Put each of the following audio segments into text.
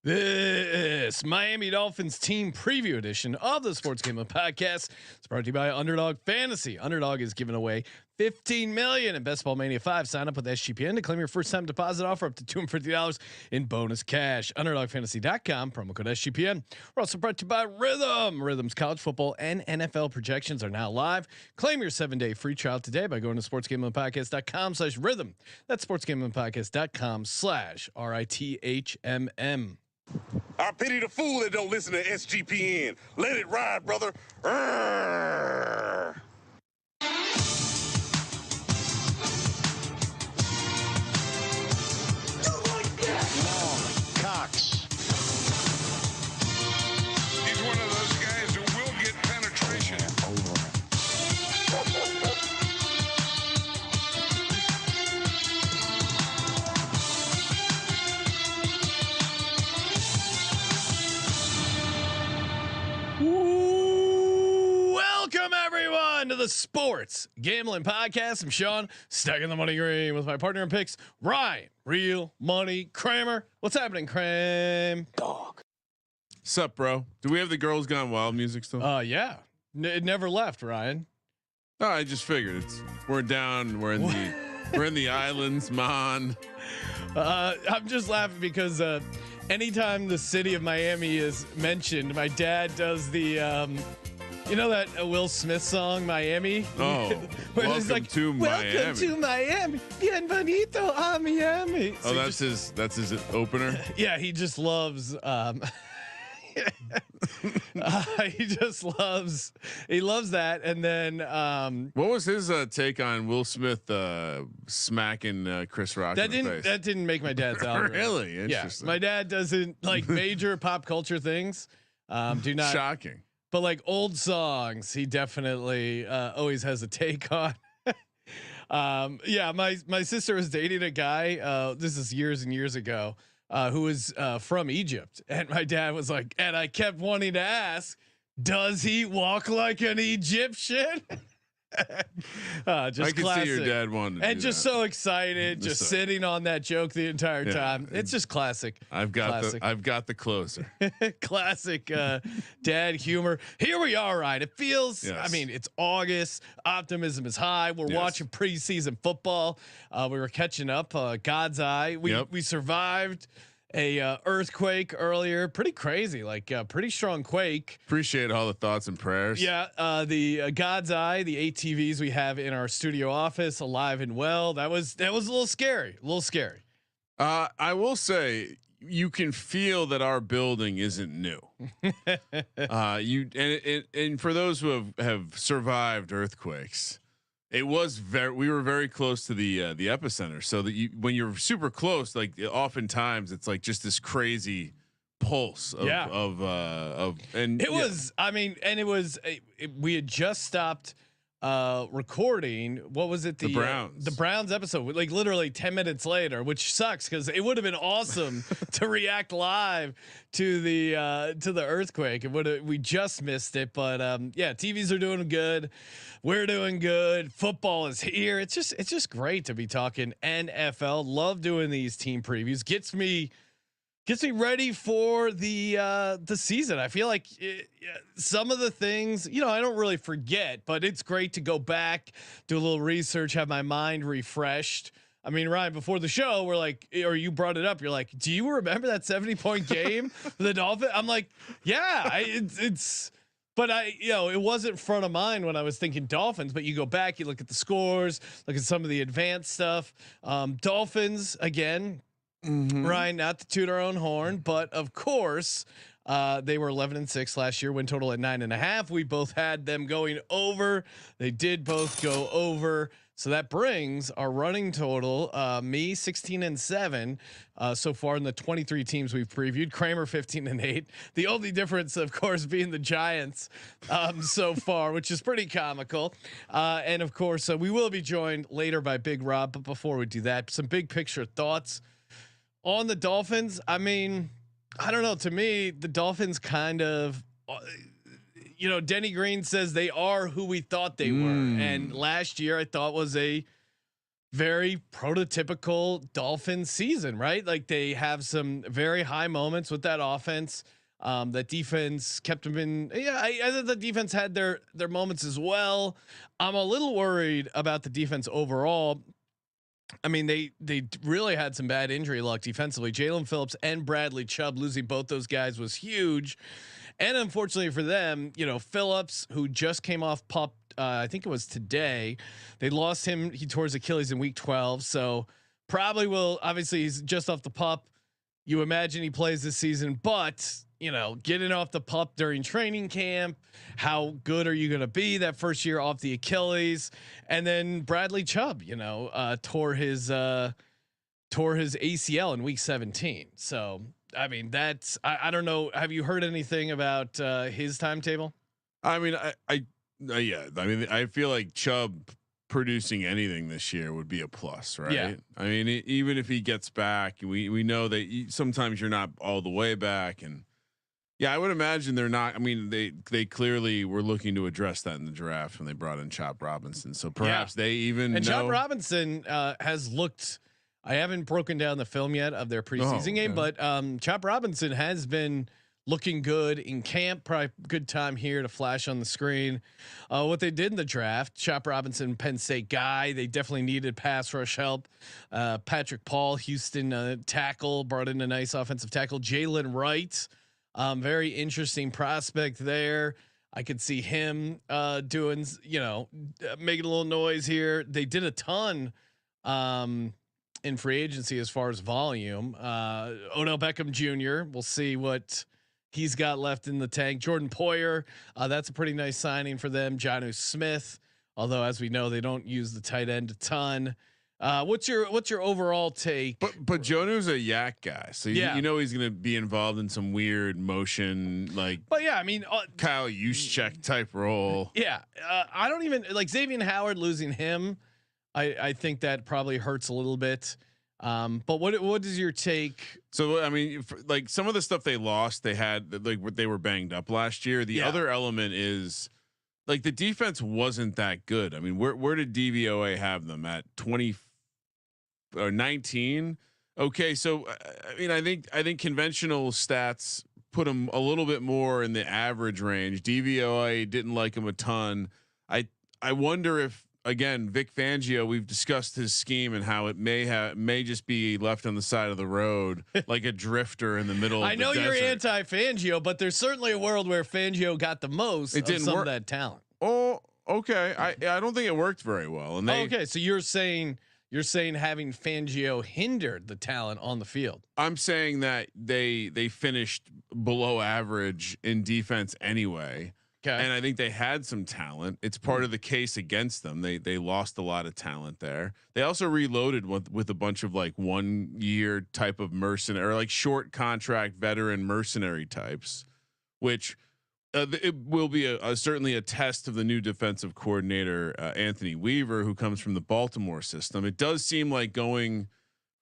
This Miami Dolphins team preview edition of the Sports Gambling Podcast is brought to you by Underdog Fantasy. Underdog is giving away $15 million in Best Ball Mania 5. Sign up with SGPN to claim your first time deposit offer up to $250 in bonus cash. UnderdogFantasy.com, promo code SGPN. We're also brought to you by Rhythm. Rhythm's college football and NFL projections are now live. Claim your 7-day free trial today by going to sportsgamblingpodcast.com/rhythm. That's sportsgamblingpodcast.com/RITHMM. I pity the fool that don't listen to SGPN. Let it ride, brother. Arrgh. Cox. He's one of those guys who will get penetration. Welcome everyone to the Sports Gambling Podcast. I'm Sean, stacking the money green with my partner in picks, Ryan, Real Money Kramer. What's happening, Kram? Dog. Sup, bro? Do we have the Girls Gone Wild music still? Yeah, it never left, Ryan. Oh, I just figured we're down. We're in the islands, man. I'm just laughing because anytime the city of Miami is mentioned, my dad does the you know that Will Smith song, Miami? Oh, where it's welcome to Miami. Welcome to Miami. Bienvenido a Miami. Oh, that's his opener. Yeah, he just loves. He loves that. And then What was his take on Will Smith smacking Chris Rock? that didn't make my dad's algorithm. Really Yeah, interesting. my dad doesn't like major pop culture things. Do not Shocking. But like old songs, he definitely always has a take on. Yeah, my sister was dating a guy. This is years and years ago, who was from Egypt, and my dad was like, and I kept wanting to ask, does he walk like an Egyptian? Just I can classic. see your dad wanted to And do just that. so excited, just sitting on that joke the entire time. It's just classic. I've got the closer. Classic dad humor. Here we are, right? It feels. Yes. I mean, it's August. Optimism is high. We're watching preseason football. We were catching up. God's eye. We survived a earthquake earlier. Pretty crazy. Like pretty strong quake. Appreciate all the thoughts and prayers. Yeah. The God's eye. The ATVs we have in our studio office, alive and well. That was a little scary. A little scary. I will say, you can feel that our building isn't new. And for those who have survived earthquakes, we were very close to the epicenter. So that when you're super close, like oftentimes it's like just this crazy pulse of and it was. I mean, and it was. We had just stopped recording. What was it? The Browns. The Browns episode. Like literally 10 minutes later, which sucks because it would have been awesome to react live to the earthquake. We just missed it, but yeah, TVs are doing good. We're doing good. Football is here. It's just great to be talking NFL. Love doing these team previews. Gets me ready for the season. I feel like some of the things, I don't really forget, but it's great to go back, do a little research, have my mind refreshed. I mean, Ryan, before the show, we're like, or you brought it up. You're like, do you remember that 70-point game for the Dolphins? I'm like, yeah, but it wasn't front of mind when I was thinking Dolphins, but you go back, you look at the scores, look at some of the advanced stuff. Dolphins again. Mm-hmm. Ryan, not to toot our own horn, but of course, they were 11-6 last year, win total at 9.5. We both had them going over. They did both go over. So that brings our running total, me 16-7 so far in the 23 teams we've previewed. Kramer 15-8. The only difference, of course, being the Giants so far, which is pretty comical. And of course, we will be joined later by Big Rob. But before we do that, some big picture thoughts on the Dolphins. I mean, I don't know. To me, the Dolphins kind of, Denny Green says they are who we thought they were. And last year I thought was a very prototypical Dolphins season, right? Like they have some very high moments with that offense. That defense kept them in. Yeah, I thought the defense had their moments as well. I'm a little worried about the defense overall. I mean, they really had some bad injury luck defensively. Jalen Phillips and Bradley Chubb, losing both those guys was huge. And unfortunately for them, Phillips, who just came off pup, I think it was today, they lost him. He tore his Achilles in week 12. So probably will, obviously he's just off the pup. You imagine he plays this season, but getting off the pup during training camp, how good are you going to be that first year off the Achilles? And then Bradley Chubb, tore his ACL in week 17. So, I mean, that's, I don't know. Have you heard anything about his timetable? I mean, yeah. I mean, I feel like Chubb producing anything this year would be a plus, right? Yeah. I mean, even if he gets back, we know that sometimes you're not all the way back, and yeah, I would imagine they're not. I mean, they clearly were looking to address that in the draft when they brought in Chop Robinson. So perhaps they even Chop Robinson has looked. I haven't broken down the film yet of their preseason game, but Chop Robinson has been looking good in camp. Probably good time here to flash on the screen what they did in the draft. Chop Robinson, Penn State guy. They definitely needed pass rush help. Patrick Paul, Houston tackle, brought in a nice offensive tackle. Jalen Wright, very interesting prospect there. I could see him doing, making a little noise here. They did a ton in free agency as far as volume. Odell Beckham Jr. We'll see what he's got left in the tank. Jordan Poyer, that's a pretty nice signing for them. Jonnu Smith, although as we know they don't use the tight end a ton. What's your overall take? But Jonnu's a yak guy, so he's going to be involved in some weird motion, like. But yeah, I mean, Kyle Juszczyk type role. Yeah, I don't even like Xavier Howard. Losing him, I think that probably hurts a little bit. But what is your take? So I mean, like some of the stuff they lost, they had like they were banged up last year. The other element is like the defense wasn't that good. I mean, where did DVOA have them at 20 or 19? Okay, so I mean, I think conventional stats put them a little bit more in the average range. DVOA didn't like them a ton. I wonder if. Again, Vic Fangio, we've discussed his scheme and how it may just be left on the side of the road like a drifter in the middle of the desert. I know you're anti Fangio, but there's certainly a world where Fangio got the most of some of that talent. Oh, okay. I don't think it worked very well. And okay, so you're saying having Fangio hindered the talent on the field. I'm saying that they finished below average in defense anyway. Okay. And I think they had some talent. It's part of the case against them. They lost a lot of talent there. They also reloaded with a bunch of like 1 year type of mercenary or like short contract veteran mercenary types, which it will be certainly a test of the new defensive coordinator Anthony Weaver, who comes from the Baltimore system. It does seem like going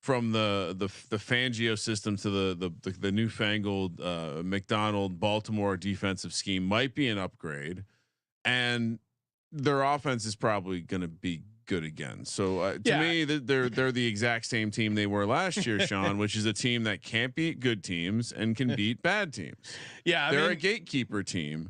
from the Fangio system to the newfangled McDonald Baltimore defensive scheme might be an upgrade, and their offense is probably going to be good again. So to me, they're the exact same team they were last year, Sean, which is a team that can't beat good teams and can beat bad teams. Yeah, they're a gatekeeper team.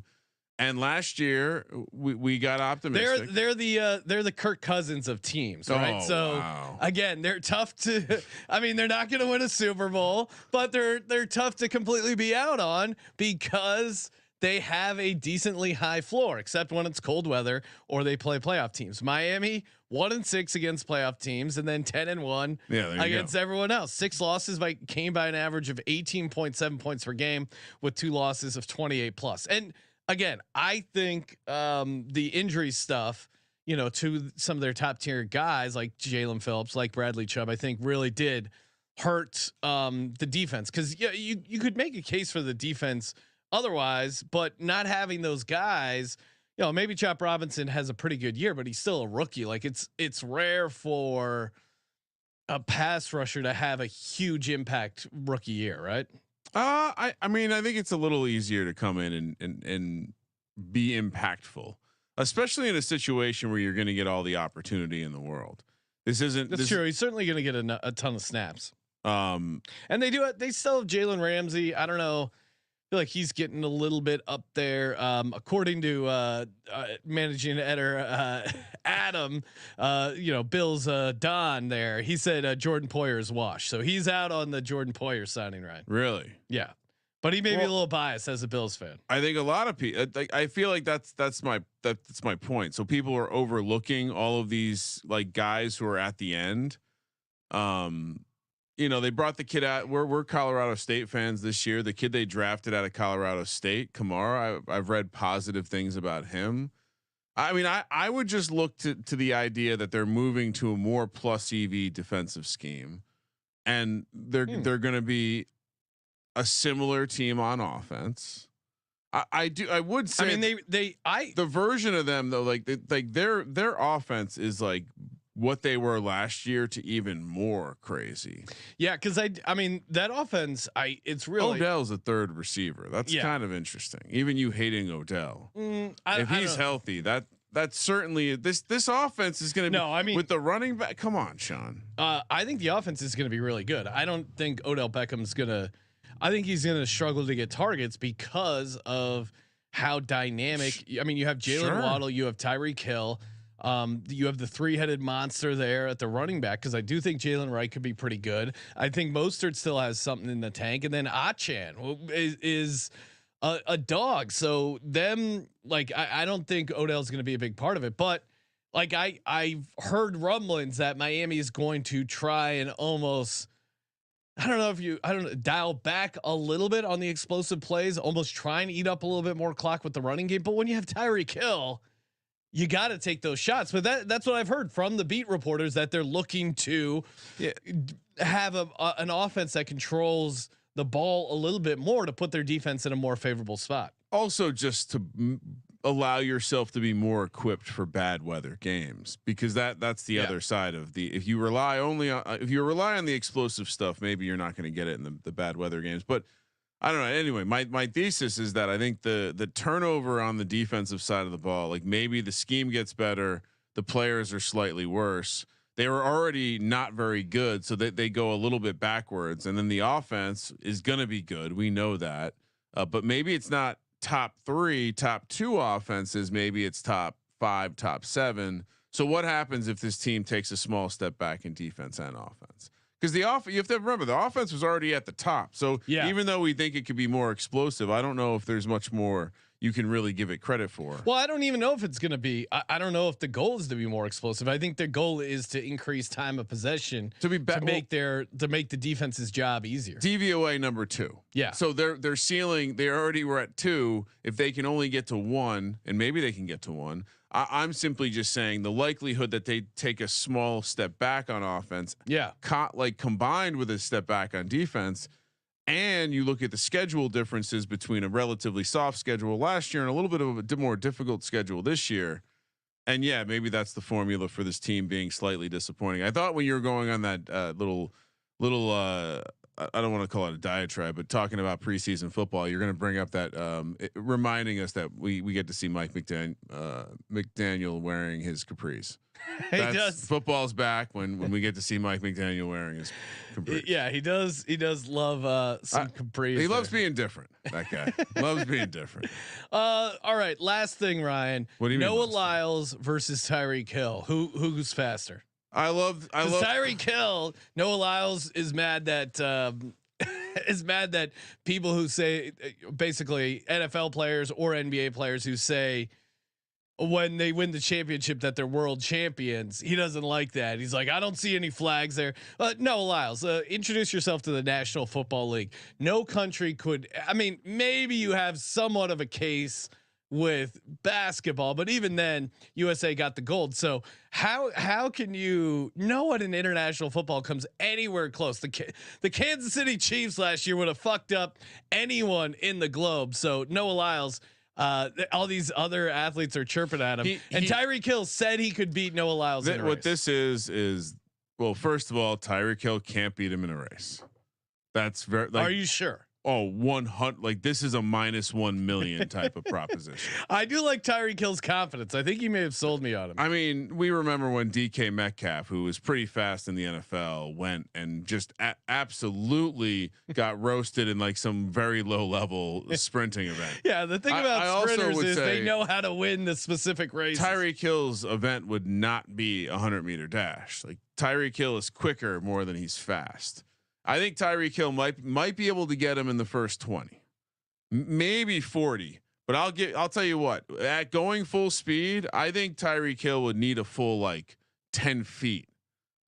And last year we got optimistic. They're the Kirk Cousins of teams, right? Again, they're tough to. I mean, they're not going to win a Super Bowl, but they're tough to completely be out on because they have a decently high floor, except when it's cold weather or they play playoff teams. Miami 1-6 against playoff teams, and then 10-1 against everyone else. 6 losses came by an average of 18.7 points per game, with 2 losses of 28 plus. And again, I think the injury stuff, to some of their top tier guys like Jalen Phillips, like Bradley Chubb, I think really did hurt the defense. Because you could make a case for the defense otherwise, but not having those guys, maybe Chop Robinson has a pretty good year, but he's still a rookie. Like it's rare for a pass rusher to have a huge impact rookie year, right? I mean, I think it's a little easier to come in and be impactful, especially in a situation where you're going to get all the opportunity in the world. This isn't. That's true. He's certainly going to get a ton of snaps. And They still have Jalen Ramsey. I don't know. I feel like he's getting a little bit up there. According to managing editor Adam, Bill's Don there. He said Jordan Poyer is washed, so he's out on the Jordan Poyer signing. Right? Really? Yeah, but he may be a little biased as a Bills fan. I think a lot of people. I feel like that's my point. So people are overlooking all of these like guys who are at the end. They brought the kid out. We're Colorado State fans this year. The kid they drafted out of Colorado State, Kamara. I've read positive things about him. I mean, I would just look to the idea that they're moving to a more plus EV defensive scheme, and they're going to be a similar team on offense. I would say. I mean, the version of them though, like their offense is like what they were last year to even more crazy. Yeah, because I mean that offense. It's really Odell's a third receiver. That's kind of interesting. Even you hating Odell, if he's healthy, that's certainly this offense is going to be. No, I mean with the running back. Come on, Sean. I think the offense is going to be really good. I don't think Odell Beckham's gonna. I think he's going to struggle to get targets because of how dynamic. I mean, you have Jalen Waddle, you have Tyreek Hill. You have the 3-headed monster there at the running back because I do think Jalen Wright could be pretty good. I think Mostert still has something in the tank, and then Achan is a dog. So them I don't think Odell's going to be a big part of it, but like I've heard rumblings that Miami is going to try and almost. I don't know dial back a little bit on the explosive plays, almost try and eat up a little bit more clock with the running game. But when you have Tyreek Hill, you got to take those shots. But that's what I've heard from the beat reporters, that they're looking to have an offense that controls the ball a little bit more to put their defense in a more favorable spot. Also, just to allow yourself to be more equipped for bad weather games, because that's the other side of the. If you rely on the explosive stuff, maybe you're not going to get it in the bad weather games. But I don't know. Anyway, my thesis is that I think the turnover on the defensive side of the ball, like maybe the scheme gets better, the players are slightly worse. They were already not very good, so they go a little bit backwards, and then the offense is going to be good. We know that, but maybe it's not top 3, top 2 offenses. Maybe it's top 5, top 7. So what happens if this team takes a small step back in defense and offense? Because you have to remember the offense was already at the top. So even though we think it could be more explosive, I don't know if there's much more you can really give it credit for. Well, I don't even know if it's going to be. I don't know if the goal is to be more explosive. I think the goal is to increase time of possession to make the defense's job easier. DVOA number 2. Yeah. So their ceiling, they already were at 2. If they can only get to 1, and maybe they can get to 1. I'm simply just saying the likelihood that they take a small step back on offense, combined with a step back on defense, and you look at the schedule differences between a relatively soft schedule last year and a little bit of a more difficult schedule this year. And maybe that's the formula for this team being slightly disappointing. I thought when you were going on that little I don't want to call it a diatribe, but talking about preseason football, you're going to bring up that reminding us that we get to see Mike McDaniel wearing his capris. He does. Football's back when we get to see Mike McDaniel wearing his capris. Yeah, he does. He does love some capris. He loves being different. That guy loves being different. All right, last thing, Ryan. What do you mean? Noah Lyles versus Tyreek Hill. Who's faster? I love Tyreek Hill. Noah Lyles is mad that people who say basically NFL players or NBA players who say when they win the championship that they're world champions. He doesn't like that. He's like, I don't see any flags there. Noah Lyles, introduce yourself to the National Football League. No country could. I mean, maybe you have somewhat of a case with basketball, but even then USA got the gold. So how can you know what an international football comes anywhere close? The Kansas City Chiefs last year would have fucked up anyone in the globe. So Noah Lyles, all these other athletes are chirping at him, and Tyreek Hill said he could beat Noah Lyles. In a what race. This is well, first of all, Tyreek Hill can't beat him in a race. That's very. Are you sure? 100, like this is a -1 million type of proposition. I do like Tyreek Hill's confidence. I think he may have sold me on him. I mean, we remember when DK Metcalf, who was pretty fast in the NFL, went and just absolutely got roasted in like some very low level sprinting event. Yeah, the thing about sprinters is say they know how to win the specific race. Tyreek Hill's event would not be a 100-meter dash. Like Tyreek Hill is quicker more than he's fast. I think Tyreek Hill might be able to get him in the first 20, maybe 40. But I'll tell you what, at going full speed, I think Tyreek Hill would need a full like 10 feet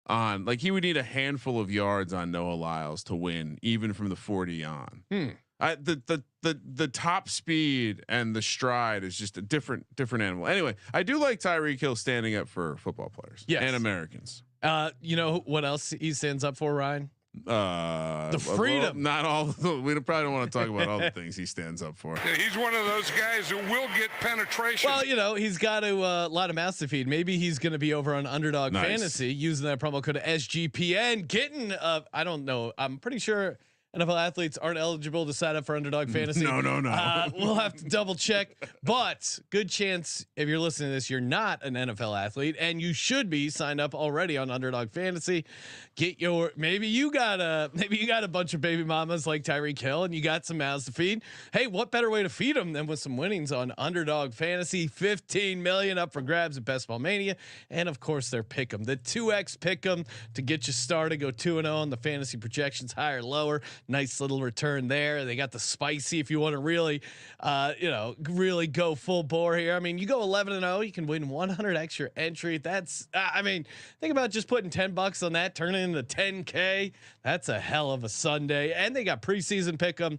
on. Like he would need a handful of yards on Noah Lyles to win, even from the 40 on. The top speed and the stride is just a different animal. Anyway, I do like Tyreek Hill standing up for football players and Americans. You know what else he stands up for, Ryan? The freedom. Well, not all. We probably don't want to talk about all the things he stands up for. Yeah, he's one of those guys who will get penetration. Well, you know, he's got a lot of mouths to feed. Maybe he's going to be over on Underdog Fantasy using that promo code SGPN. Getting, I don't know. I'm pretty sure NFL athletes aren't eligible to sign up for Underdog Fantasy. No. We'll have to double check, but good chance if you're listening to this, you're not an NFL athlete, and you should be signed up already on Underdog Fantasy. Get your maybe you got a bunch of baby mamas like Tyreek Hill, and you got some mouths to feed. Hey, what better way to feed them than with some winnings on Underdog Fantasy? 15 million up for grabs at Best Ball Mania, and of course their pick'em, the 2x pick'em to get you started. Go 2-0 on the fantasy projections, higher, lower. Nice little return there. They got the spicy if you want to really, really go full bore here. I mean, you go 11-0, you can win 100 extra entry. That's, I mean, think about just putting $10 on that, turning into 10K. That's a hell of a Sunday. And they got preseason pick'em.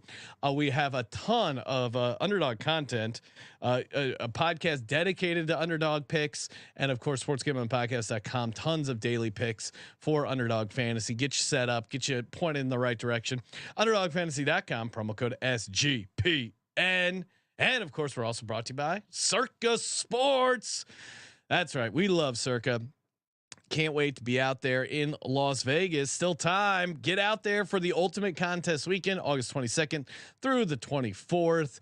We have a ton of underdog content, a podcast dedicated to underdog picks, and of course, sportsgamblingpodcast.com. Tons of daily picks for Underdog Fantasy. Get you set up, get you pointed in the right direction. UnderdogFantasy.com, promo code SGPN. And of course, we're also brought to you by Circa Sports. That's right. We love Circa. Can't wait to be out there in Las Vegas. Still time. Get out there for the ultimate contest weekend, August 22nd through the 24th.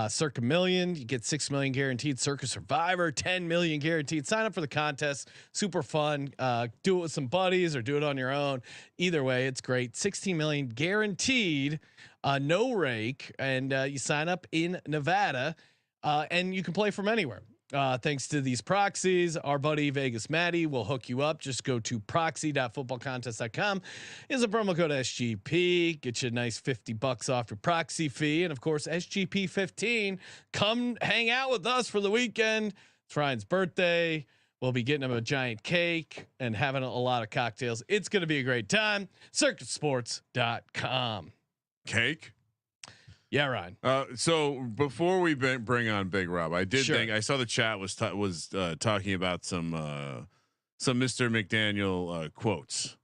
Circa Million, you get 6 million guaranteed. Circa Survivor, 10 million guaranteed. Sign up for the contest. Super fun. Do it with some buddies or do it on your own. Either way, it's great. 16 million guaranteed. No rake, and you sign up in Nevada, and you can play from anywhere. Thanks to these proxies, our buddy Vegas Matty will hook you up. Just go to proxy.footballcontest.com. Is a promo code SGP. Get you a nice $50 off your proxy fee. And of course, SGP 15. Come hang out with us for the weekend. It's Ryan's birthday. We'll be getting him a giant cake and having a lot of cocktails. It's going to be a great time. Circuitsports.com. Cake. Yeah, Ryan. So before we bring on Big Rob, I did think I saw the chat was talking about some Mr. McDaniel quotes,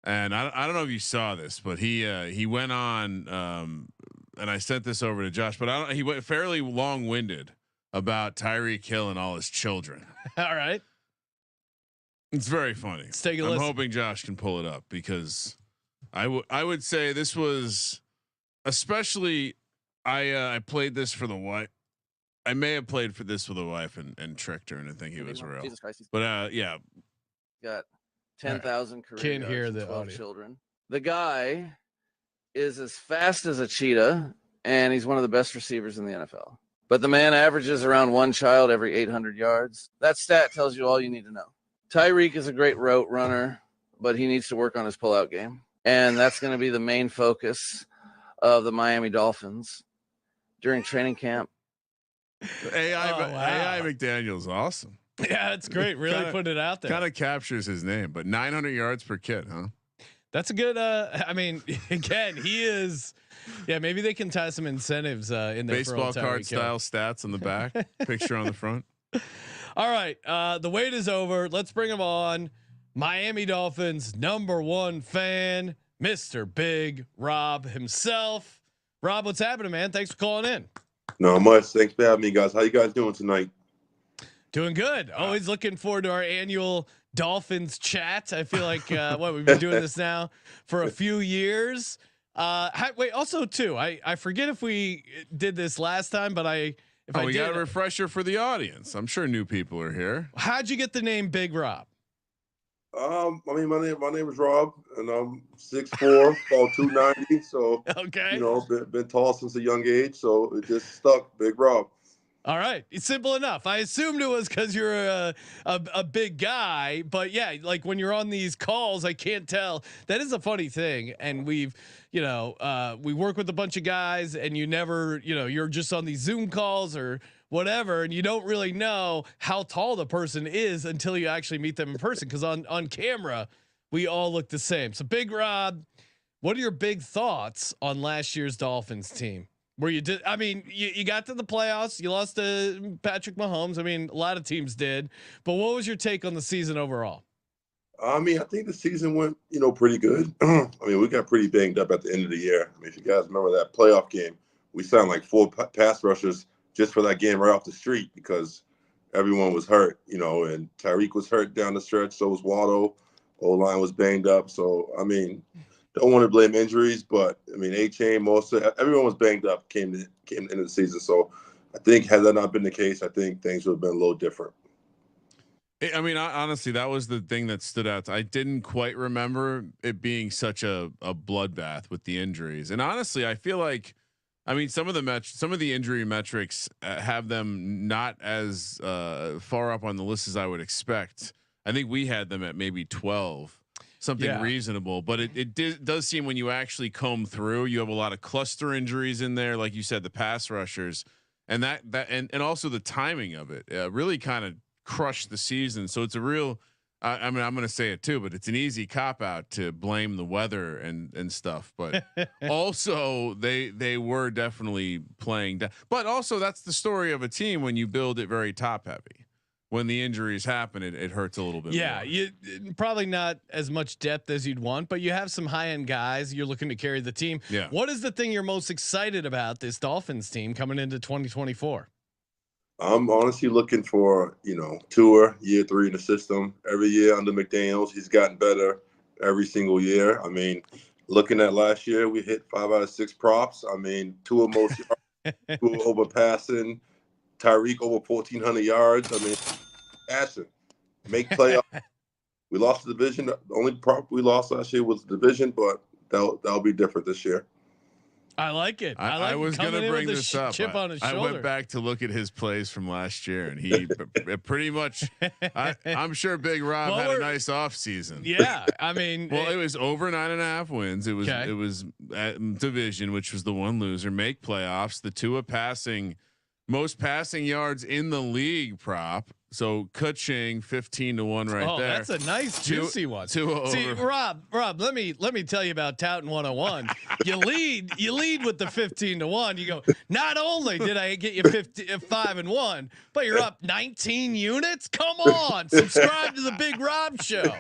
and I don't know if you saw this, but he went on, and I sent this over to Josh, but he went fairly long-winded about Tyreek Hill and all his children. All right, it's very funny. Let's take a I'm listen. hoping Josh can pull it up because I would say this was especially. I played this for the wife. I may have played for this for the wife and tricked her into thinking it was real. Jesus Christ, But yeah, got 10,000 career Can't yards hear and the 12 audio. children. The guy is as fast as a cheetah, and he's one of the best receivers in the NFL. But the man averages around one child every 800 yards. That stat tells you all you need to know. Tyreek is a great route runner, but he needs to work on his pullout game, and that's going to be the main focus of the Miami Dolphins during training camp. AI McDaniel's awesome. Yeah, it's great. Really put it out there. Kind of captures his name, but 900 yards per kid, huh? That's a good. I mean, again, he is. Yeah, maybe they can tie some incentives in there. Baseball card style stats on the back, picture on the front. All right, the wait is over. Let's bring him on. Miami Dolphins #1 fan, Mr. Big Rob himself. Rob, what's happening, man? Thanks for calling in. Not much. Thanks for having me, guys. How you guys doing tonight? Doing good. Always looking forward to our annual Dolphins chat. I feel like we've been doing this now for a few years. Wait. Also, too, I forget if we did this last time, but we got a refresher for the audience. I'm sure new people are here. How'd you get the name Big Rob? I mean, my name is Rob, and I'm 6'4", about 290. So, Okay. Been tall since a young age, so it just stuck. Big Rob. All right, it's simple enough. I assumed it was because you're a big guy, but yeah, like when you're on these calls, I can't tell. That is a funny thing, and we work with a bunch of guys, and you never, you're just on these Zoom calls or whatever, and you don't really know how tall the person is until you actually meet them in person. Because on camera, we all look the same. So, Big Rob, what are your big thoughts on last year's Dolphins team? Where you did, I mean, you got to the playoffs, you lost to Patrick Mahomes. I mean, a lot of teams did, but what was your take on the season overall? I mean, I think the season went, pretty good. I mean, we got pretty banged up at the end of the year. I mean, if you guys remember that playoff game, we signed like 4 pass rushers just for that game right off the street because everyone was hurt, and Tyreek was hurt down the stretch. So was Waddle. O-line was banged up. So, I mean, don't want to blame injuries, but I mean, A-Chain, everyone was banged up came into the season. So I think had that not been the case, I think things would have been a little different. I mean, honestly, that was the thing that stood out. I didn't quite remember it being such a bloodbath with the injuries. And honestly, I feel like, I mean, some of the injury metrics have them not as far up on the list as I would expect. I think we had them at maybe 12. Something reasonable, but it does seem when you actually comb through, you have a lot of cluster injuries in there, like you said, the pass rushers, and and also the timing of it really kind of crushed the season. So it's a real, I mean, I'm going to say it too, but it's an easy cop out to blame the weather and stuff. But also they were definitely playing down. But also that's the story of a team when you build it very top heavy. When the injuries happen, it hurts a little bit. Yeah, more. you probably not as much depth as you'd want, but you have some high end guys. You're looking to carry the team. Yeah. What is the thing you're most excited about this Dolphins team coming into 2024? I'm honestly looking for Tua year 3 in the system. Every year under McDaniels, he's gotten better every single year. I mean, looking at last year, we hit 5 out of 6 props. I mean, Tua most yards, Tua over passing. Tyreek over 1,400 yards. I mean, passion, make playoffs. We lost the division. The only prop we lost last year was the division, but that'll be different this year. I like it. I was going to bring this up. Chip on his I shoulder. went back to look at his plays from last year, and he pretty much. I'm sure Big Rob had a nice offseason. Yeah, I mean, well, it was over 9.5 wins. It was at division, which was the one loser. Make playoffs. The Tua passing. Most passing yards in the league prop. So Kutching 15-1 right there. Oh, that's a nice juicy one. See, Rob, let me tell you about Touting 101. you lead with the 15-1. You go, not only did I get you 5-1, but you're up 19 units. Come on, subscribe to the Big Rob Show.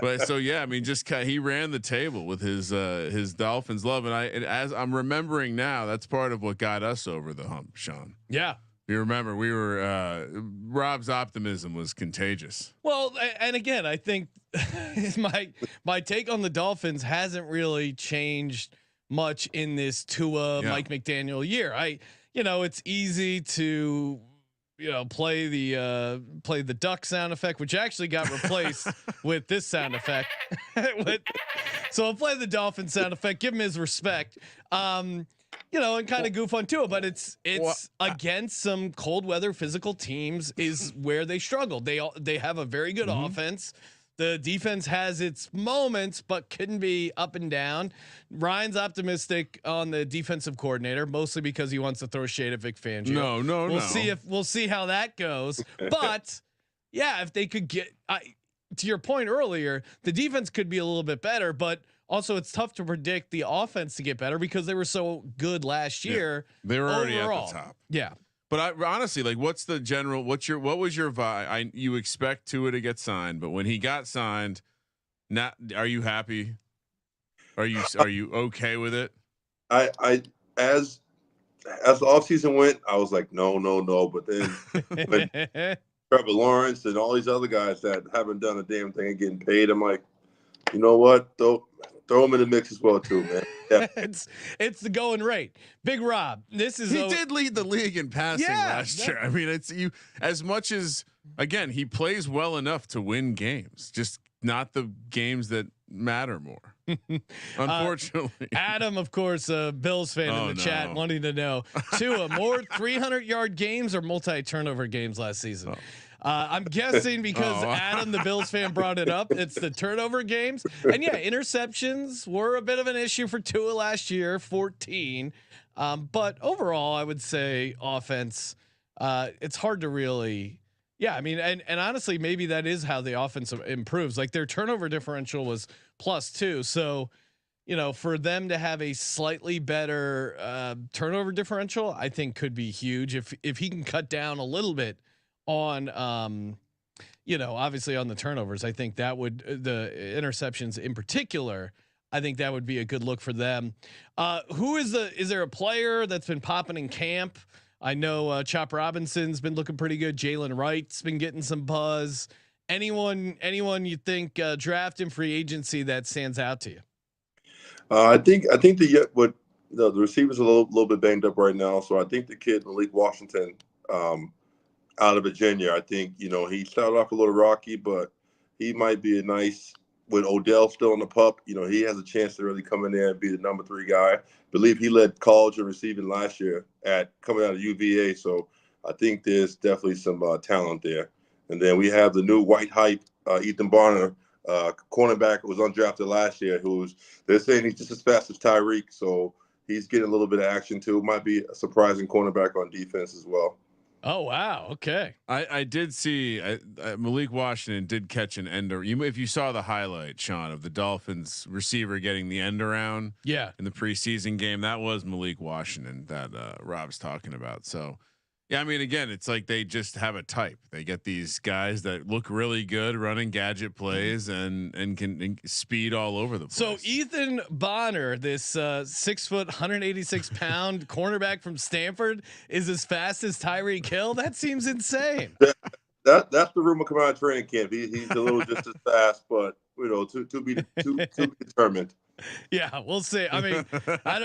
But so yeah, I mean, he ran the table with his Dolphins love, and as I'm remembering now, that's part of what got us over the hump, Sean. Yeah. You remember we were Rob's optimism was contagious. Well, and again, I think my take on the Dolphins hasn't really changed much in this Tua Mike McDaniel year. It's easy to play the duck sound effect, which actually got replaced with this sound effect. So I'll play the Dolphin sound effect, give him his respect. And kind of goof on Tua, but it's against some cold weather physical teams is where they struggle. They have a very good offense. The defense has its moments, but can be up and down. Ryan's optimistic on the defensive coordinator, mostly because he wants to throw shade at Vic Fangio. No. We'll see how that goes. But yeah, if they could get to your point earlier, the defense could be a little bit better, but also it's tough to predict the offense to get better because they were so good last year. They were already overall. at the top. Yeah. But honestly, like, what was your vibe? You expect Tua to get signed, but when he got signed, are you happy? Are you okay with it? As the offseason went, I was like, no. But then Trevor Lawrence and all these other guys that haven't done a damn thing and getting paid, I'm like, you know what? Though throw him in the mix as well too, man. Yeah. It's the going rate. Big Rob. This is He did lead the league in passing last year. I mean, it's you as much as again he plays well enough to win games, just not the games that matter more. Unfortunately, Adam, of course, a Bills fan in the chat, wanting to know Tua more 300-yard games or multi-turnover games last season. I'm guessing because Adam, the Bills fan, brought it up. It's the turnover games, and yeah, interceptions were a bit of an issue for Tua last year, 14. But overall, I would say offense. It's hard to really. Yeah, I mean, and honestly, maybe that is how the offense improves. Like their turnover differential was +2, so for them to have a slightly better turnover differential, I think could be huge if he can cut down a little bit on obviously on the turnovers. I think that would the interceptions in particular. I think that would be a good look for them. Is there a player that's been popping in camp? I know Chop Robinson's been looking pretty good. Jalen Wright's been getting some buzz. Anyone you think draft and free agency that stands out to you? I think the receivers are a little bit banged up right now. So I think the kid Malik Washington out of Virginia, I think he started off a little rocky, but he might be a nice. With Odell still on the pup, he has a chance to really come in there and be the number 3 guy. I believe he led college in receiving last year coming out of UVA. So I think there's definitely some talent there. And then we have the new white hype, Ethan Barner, cornerback who was undrafted last year, they're saying he's just as fast as Tyreek. So he's getting a little bit of action too. Might be a surprising cornerback on defense as well. Oh wow! Okay, I did see Malik Washington did catch an ender. If you saw the highlight, Sean, of the Dolphins receiver getting the end around, in the preseason game, that was Malik Washington that Rob's talking about. So, yeah, I mean, again, it's like they just have a type. They get these guys that look really good running gadget plays and can speed all over the place. So Ethan Bonner, this 6 foot, 186 pound cornerback from Stanford, is as fast as Tyreek Hill. That seems insane. That's the rumor coming out of training camp. He's a little just as fast, but to be determined. Yeah, we'll see. I mean,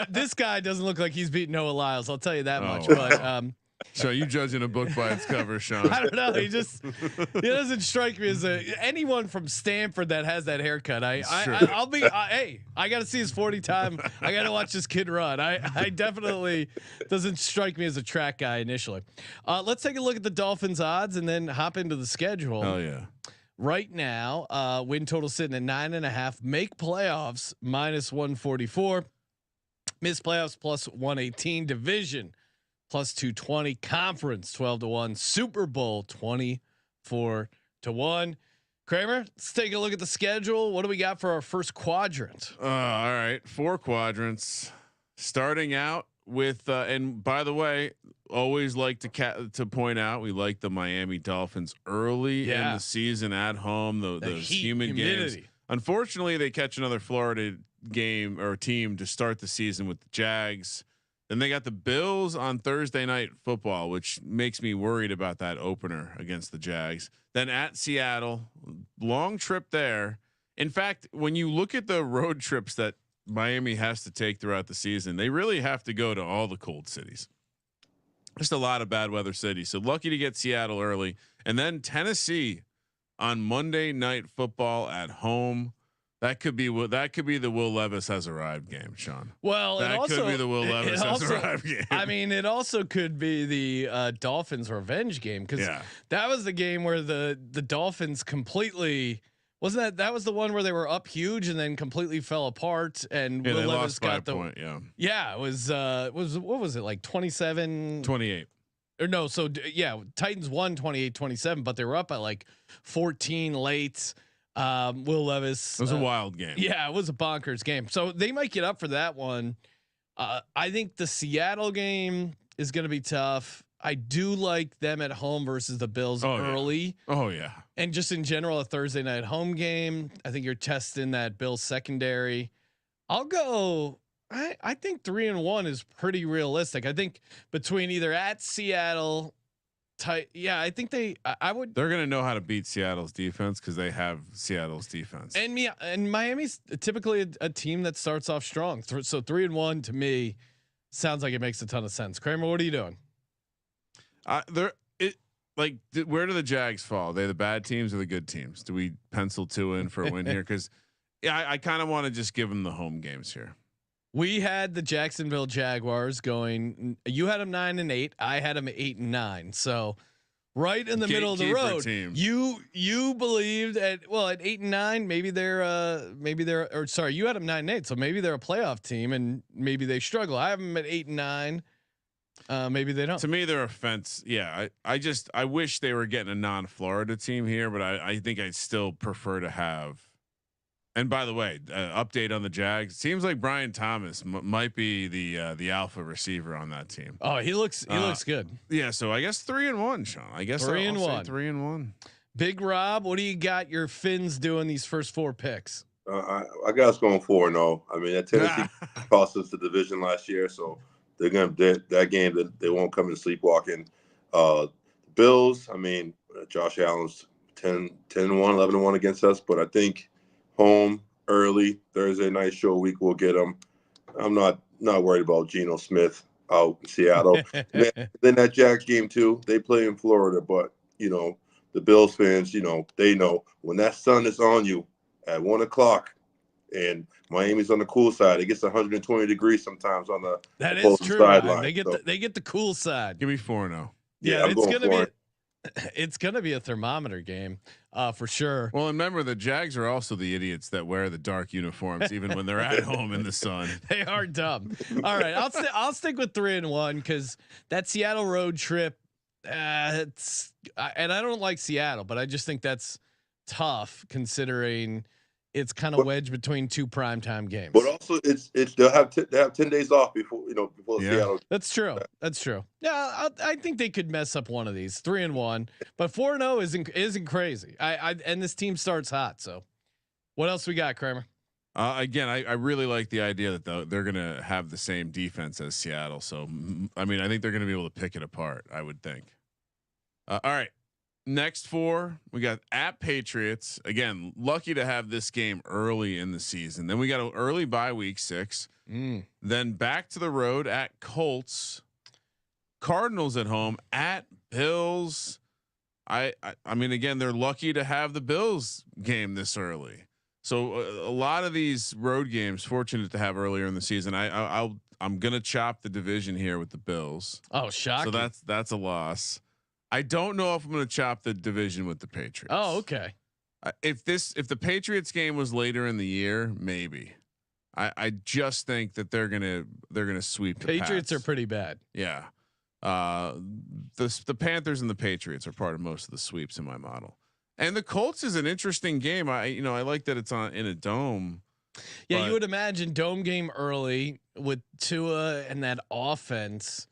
this guy doesn't look like he's beating Noah Lyles. I'll tell you that much. But so you judging a book by its cover, Sean? I don't know. He doesn't strike me as anyone from Stanford that has that haircut. I'll be. Hey, I got to see his 40 time. I got to watch this kid run. I definitely doesn't strike me as a track guy initially. Let's take a look at the Dolphins odds and then hop into the schedule. Oh yeah. Right now, win total sitting at 9.5. Make playoffs -144. Miss playoffs +118. Division +220. Conference 12-1. Super Bowl 24-1. Kramer, let's take a look at the schedule. What do we got for our first quadrant? All right, 4 quadrants. Starting out with, and by the way, always like to point out we like the Miami Dolphins early in the season at home. Those humid games. Unfortunately, they catch another Florida game or team to start the season with the Jags. Then they got the Bills on Thursday night football, which makes me worried about that opener against the Jags. Then at Seattle, long trip there. In fact, when you look at the road trips that Miami has to take throughout the season, they really have to go to all the cold cities. Just a lot of bad weather cities. So lucky to get Seattle early, and then Tennessee on Monday Night Football at home. That could be the Will Levis has arrived game, Sean. Well, that could be the Will Levis has arrived game. I mean, it also could be the Dolphins revenge game because that was the game where the Dolphins completely wasn't that was the one where they were up huge and then completely fell apart and Will Levis got the point. Yeah, it was what was it like 27-28 or no? So Titans won 28-27, but they were up at like 14 late. Will Levis. It was a wild game. Yeah, it was a bonkers game. So they might get up for that one. I think the Seattle game is going to be tough. I do like them at home versus the Bills early. Yeah. Oh yeah. And just in general, a Thursday night home game. I think you're testing that Bills secondary. I'll go. I think 3-1 is pretty realistic. I think between either at Seattle tight. Yeah, I think I would. They're going to know how to beat Seattle's defense because they have Seattle's defense. And Miami's typically a team that starts off strong. So 3-1 to me sounds like it makes a ton of sense. Kramer, what are you doing? Where do the Jags fall? Are they the bad teams or the good teams? Do we pencil 2 in for a win here? Because I kind of want to just give them the home games here. We had the Jacksonville Jaguars going. You had them 9-8. I had them 8-9. So right in the middle of the road. Team. You believed at 8-9. Maybe they're or sorry, you had them 9-8. So maybe they're a playoff team and maybe they struggle. I have them at 8-9. Maybe they don't. To me, they're a fence. Yeah, I wish they were getting a non-Florida team here, but I think I'd still prefer to have. And by the way, update on the Jags. Seems like Brian Thomas might be the alpha receiver on that team. Oh, he looks good. Yeah, so I guess 3-1, Sean. I guess 3-1. 3-1. Big Rob, what do you got your Finns doing these first 4 picks? I got us going 4-0. I mean, that Tennessee cost us the division last year, so they're gonna that game that they won't come in sleepwalking. Bills. I mean, Josh Allen's 10-1, 11-1 against us, but I think home early Thursday night show week we'll get them. I'm not worried about Geno Smith out in Seattle. then that Jags game too. They play in Florida, but the Bills fans, they know when that sun is on you at 1:00 and Miami's on the cool side. It gets 120 degrees sometimes on the that is true. Sideline. They get the cool side. Give me 4-0. Yeah, it's gonna be a thermometer game, for sure. Well, remember the Jags are also the idiots that wear the dark uniforms even when they're at home in the sun. They are dumb. All right, I'll stick with 3-1 because that Seattle road trip. And I don't like Seattle, but I just think that's tough considering it's kind of wedged between 2 primetime games. But also, it's they'll have 10 days off before Seattle. That's true. That's true. Yeah, I think they could mess up one of these 3-1, but 4-0 isn't crazy. And this team starts hot. So, what else we got, Kramer? Again, I really like the idea that they're going to have the same defense as Seattle. So, I mean, I think they're going to be able to pick it apart, I would think. All right. Next 4, we got at Patriots. Again, lucky to have this game early in the season. Then we got an early bye week 6. Then back to the road at Colts. Cardinals at home, at Bills. I mean, again, they're lucky to have the Bills game this early. So a lot of these road games, fortunate to have earlier in the season. I'm gonna chop the division here with the Bills. Oh, shocking! So that's a loss. I don't know if I'm gonna chop the division with the Patriots. Oh, okay. If the Patriots game was later in the year, maybe. I just think that they're gonna sweep. Patriots are pretty bad. Yeah. The Panthers and the Patriots are part of most of the sweeps in my model. And the Colts is an interesting game. I like that it's in a dome. Yeah, you would imagine dome game early with Tua and that offense.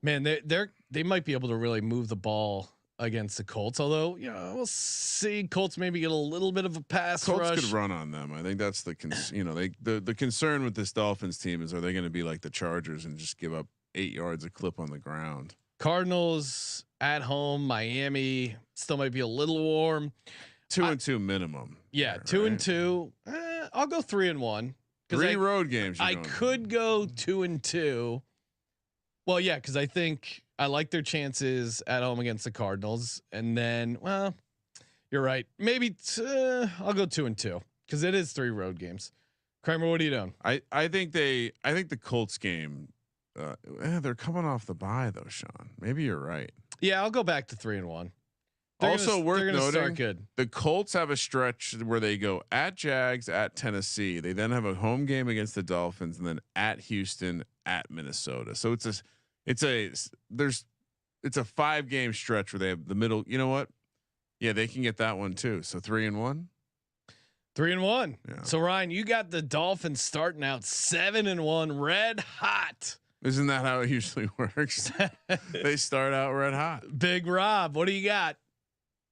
Man, they might be able to really move the ball against the Colts. Although, we'll see. Colts maybe get a little bit of a pass rush. Colts could run on them. I think that's the concern with this Dolphins team is, are they going to be like the Chargers and just give up 8 yards a clip on the ground? Cardinals at home, Miami still might be a little warm. 2-2 minimum. Yeah, there, 2-2. I'll go 3-1. 3 road games. I could go 2-2. Well, yeah, because I think I like their chances at home against the Cardinals, and then, well, you're right. Maybe I'll go 2-2 because it is 3 road games. Kramer, what are you doing? I think the Colts game. They're coming off the bye though, Sean. Maybe you're right. Yeah, I'll go back to 3-1. Also worth noting, start good. The Colts have a stretch where they go at Jags, at Tennessee. They then have a home game against the Dolphins, and then at Houston, at Minnesota. So it's a 5-game stretch where they have the middle. You know what? Yeah, they can get that one too. So 3-1. 3-1. Yeah. So Ryan, you got the Dolphins starting out 7-1, red hot. Isn't that how it usually works? They start out red hot. Big Rob, what do you got?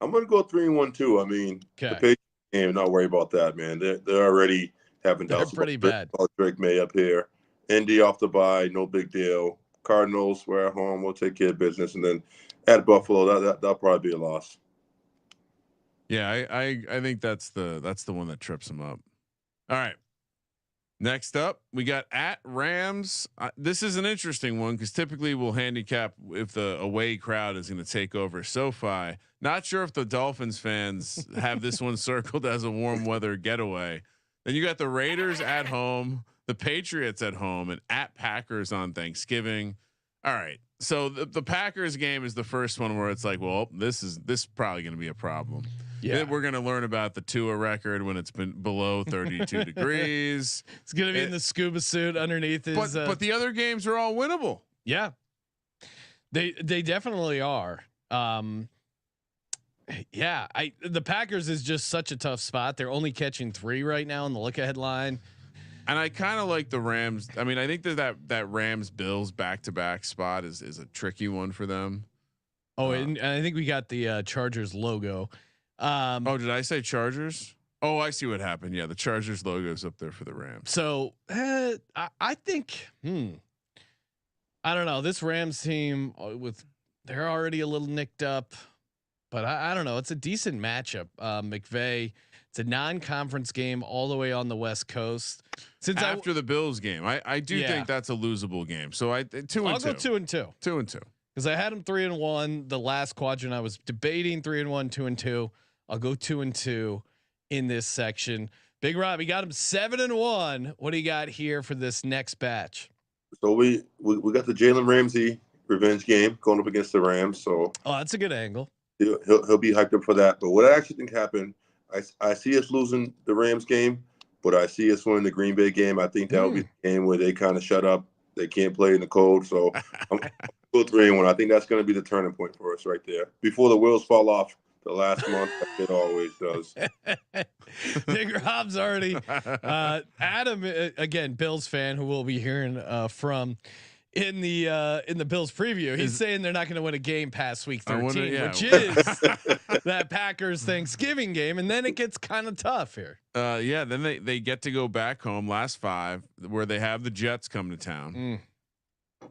I'm gonna go 3-1 too. I mean, the Patriots game, not worry about that, man. They're already having doubts. They're pretty bad. Drake May up here. Indy off the bye, no big deal. Cardinals, we're at home. We'll take care of business, and then at Buffalo, that'll probably be a loss. Yeah, I think that's the one that trips them up. All right. Next up, we got at Rams. This is an interesting one because typically we'll handicap if the away crowd is going to take over SoFi. Not sure if the Dolphins fans have this one circled as a warm weather getaway. Then you got the Raiders at home, the Patriots at home, and at Packers on Thanksgiving. All right. So the Packers game is the first one where it's like, well, this is probably going to be a problem. Yeah, we're going to learn about the Tua record when it's been below 32 degrees. It's going to be in the scuba suit underneath his. But the other games are all winnable. Yeah, they definitely are. Yeah, the Packers is just such a tough spot. They're only catching 3 right now on the look ahead line. And I kind of like the Rams. I mean, I think that Rams Bills back-to-back spot is a tricky one for them. Oh, and I think we got the Chargers logo. Did I say Chargers? Oh, I see what happened. Yeah, the Chargers logo is up there for the Rams. So I think, I don't know. This Rams team they're already a little nicked up, but I don't know. It's a decent matchup. McVay. It's a non-conference game all the way on the West Coast. Since after the Bills game, I do think that's a losable game. So I'll go 2-2. 2-2. Because I had him 3-1. The last quadrant I was debating 3-1, 2-2. I'll go 2-2 in this section. Big Rob, he got him 7-1. What do you got here for this next batch? So we got the Jalen Ramsey revenge game going up against the Rams. So that's a good angle. He'll be hyped up for that. But what I actually think happened, I see us losing the Rams game, but I see us winning the Green Bay game. I think that will be the game where they kind of shut up. They can't play in the cold. So I'm 3-1. I think that's going to be the turning point for us right there. Before the wheels fall off the last month, like it always does. Big Rob's already. Adam, again, Bills fan, who we'll be hearing from in the Bills preview. He's saying they're not going to win a game past week 13, which is that Packers Thanksgiving game, and then it gets kind of tough here. Then they get to go back home last 5, where they have the Jets come to town.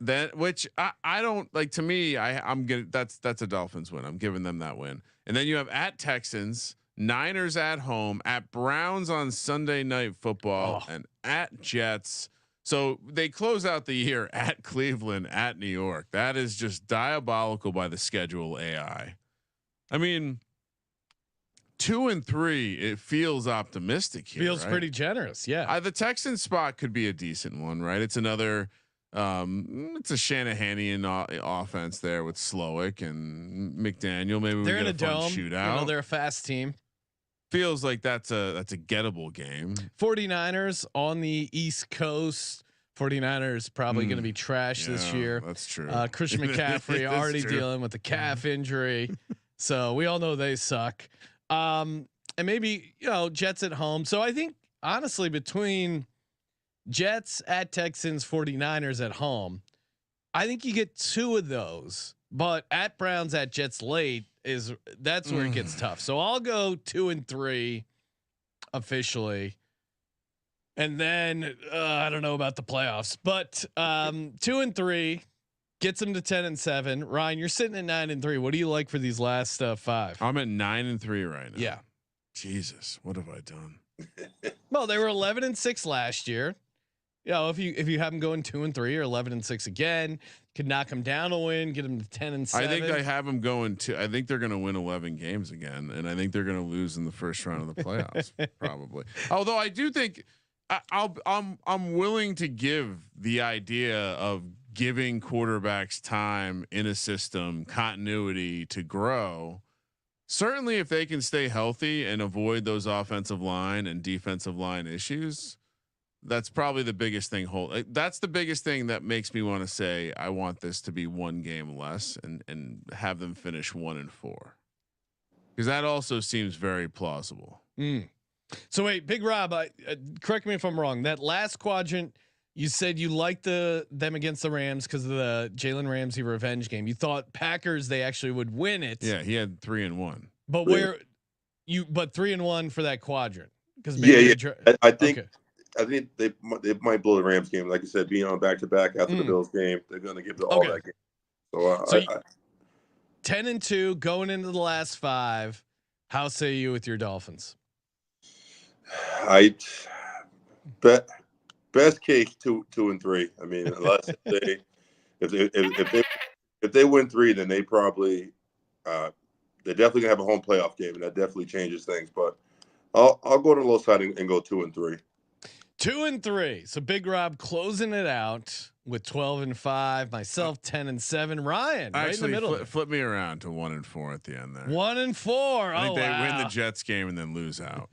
Then, which I don't like. To me, I'm gonna that's a Dolphins win. I'm giving them that win. And then you have at Texans, Niners at home, at Browns on Sunday Night Football, and at Jets. So they close out the year at Cleveland, at New York. That is just diabolical by the schedule AI. I mean, 2-3, it feels optimistic here. Feels right? pretty generous. Yeah. The Texans spot could be a decent one, right? It's another, it's a Shanahan-ian offense there with Slowick and McDaniel. Maybe they're we in a dome shootout. They're a fast team. Feels like that's a gettable game. 49ers on the East Coast. 49ers probably going to be trash this year. That's true. Christian McCaffrey already dealing with the calf injury. So we all know they suck. And maybe, Jets at home. So I think honestly between Jets at Texans, 49ers at home, I think you get 2 of those, but at Browns, at Jets late that's where it gets tough. So I'll go 2-3 officially. And then I don't know about the playoffs, but 2-3 gets them to 10-7. Ryan, you're sitting at 9-3. What do you like for these last 5? I'm at 9-3 right now. Yeah. Jesus, what have I done? Well, they were 11-6 last year. If you have them going 2-3 or 11-6 again, could knock them down a win, get them to 10-7. I think I have them going to. I think they're going to win 11 games again, and I think they're going to lose in the first round of the playoffs, probably. Although I do think I'm willing to give the idea of giving quarterbacks time in a system, continuity to grow. Certainly, if they can stay healthy and avoid those offensive line and defensive line issues. That's probably the biggest thing. That's the biggest thing that makes me want to say I want this to be 1 game less and have them finish 1-4, because that also seems very plausible. So wait, Big Rob, correct me if I'm wrong. That last quadrant, you said you liked them against the Rams because of the Jalen Ramsey revenge game. You thought Packers they actually would win it. Yeah, he had 3-1. But 3-1 for that quadrant because I think. Okay. I think they might blow the Rams game. Like you said, being on back to back after the Bills game, they're going to give it all that game. So, 10-2 going into the last 5. How say you with your Dolphins? I bet best case 2-3. I mean, unless if they win 3, then they probably they're definitely gonna have a home playoff game, and that definitely changes things. But I'll go to the low side and go 2-3. 2-3. So Big Rob closing it out with 12-5. Myself 10-7. Ryan right actually, in the middle. Flip me around to 1-4 at the end there. 1-4. I think they win the Jets game and then lose out.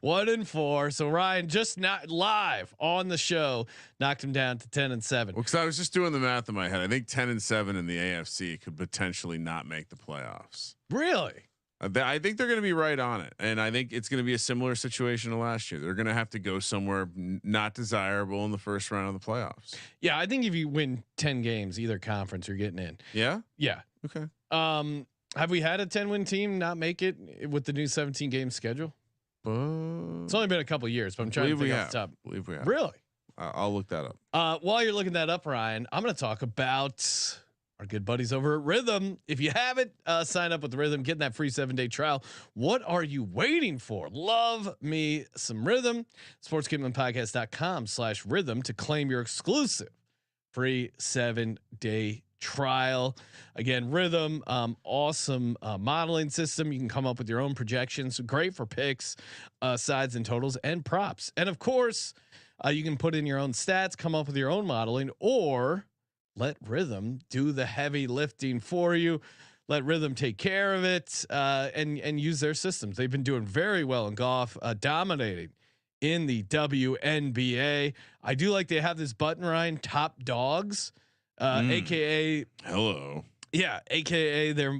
1-4. So Ryan just not live on the show knocked him down to 10-7. Well, because I was just doing the math in my head. I think 10-7 in the AFC could potentially not make the playoffs. Really? I think they're going to be right on it, and I think it's going to be a similar situation to last year. They're going to have to go somewhere not desirable in the first round of the playoffs. Yeah, I think if you win 10 games, either conference, you're getting in. Yeah. Yeah. Okay. Have we had a 10-win team not make it with the new 17 game schedule? It's only been a couple years, but I'm trying to think off the top. Believe we have. Really? I'll look that up. While you're looking that up, Ryan, I'm going to talk about our good buddies over at Rhythm. If you haven't signed up with Rhythm, getting that free 7-day trial, what are you waiting for? Love me some Rhythm. sportsgamblingpodcast.com/rhythm to claim your exclusive free 7-day trial. Again, Rhythm, awesome modeling system. You can come up with your own projections. Great for picks, sides and totals, and props. And of course, you can put in your own stats, come up with your own modeling, or let Rhythm do the heavy lifting for you. Let Rhythm take care of it, and use their systems. They've been doing very well in golf, dominating in the WNBA. I do like they have this button, Ryan, top dogs, AKA hello. Yeah. AKA their,